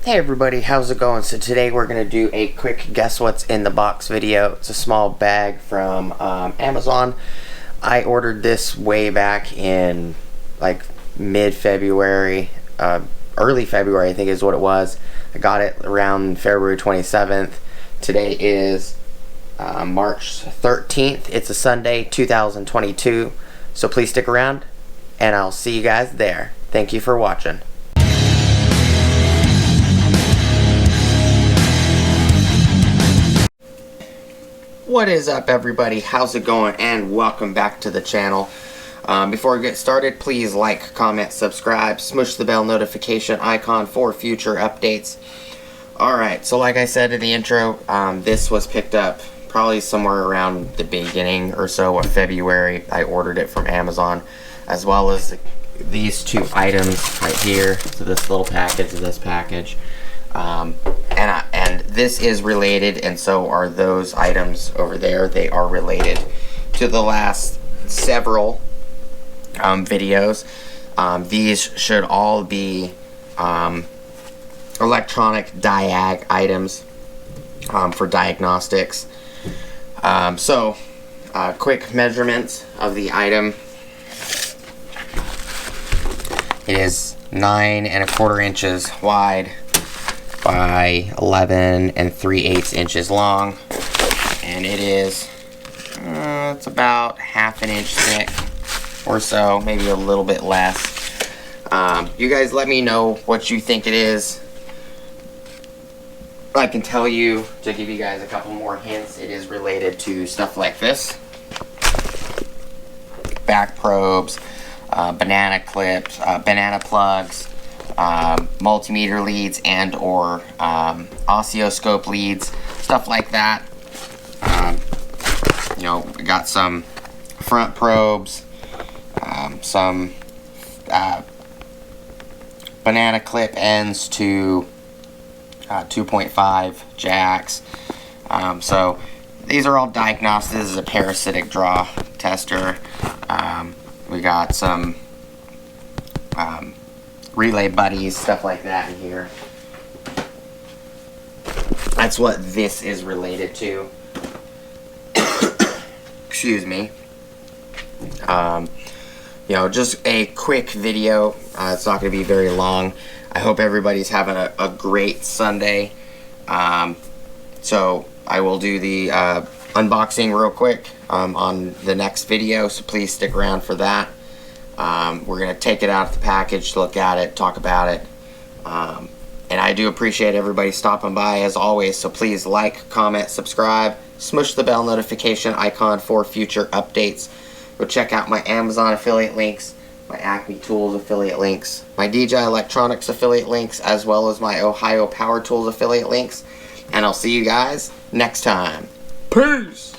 Hey everybody, how's it going? So today we're going to do a quick guess what's in the box video. It's a small bag from Amazon. I ordered this way back in like mid-February, early February I think is what it was. I got it around February 27th. Today is March 13th. It's a Sunday, 2022. So please stick around and I'll see you guys there. Thank you for watching. What is up everybody, how's it going, and welcome back to the channel. Before we get started, please like, comment, subscribe, smush the bell notification icon for future updates. Alright, so like I said in the intro, this was picked up probably somewhere around the beginning or so of February. I ordered it from Amazon, as well as these two items right here. So this little package and this package. And this is related, and so are those items over there. They are related to the last several videos. These should all be electronic Diag items for diagnostics. Quick measurements of the item. It is 9 1/4 inches wide by 11 3/8 inches long, and it is it's about 1/2 inch thick or so, maybe a little bit less. You guys let me know what you think it is. I can tell you, to give you guys a couple more hints, it is related to stuff like this: back probes, banana clips, banana plugs, multimeter leads and or oscilloscope leads, stuff like that. You know, we got some front probes, some banana clip ends to 2.5 jacks. So these are all diagnosed. This is a parasitic draw tester. We got some relay buddies, stuff like that in here. That's what this is related to. Excuse me. You know, just a quick video. It's not going to be very long. I hope everybody's having a great Sunday. So I will do the unboxing real quick on the next video, so please stick around for that. We're going to take it out of the package, look at it, talk about it. And I do appreciate everybody stopping by as always, so please like, comment, subscribe, smush the bell notification icon for future updates. Go check out my Amazon affiliate links, my Acme Tools affiliate links, my DJI Electronics affiliate links, as well as my Ohio Power Tools affiliate links. And I'll see you guys next time. Peace!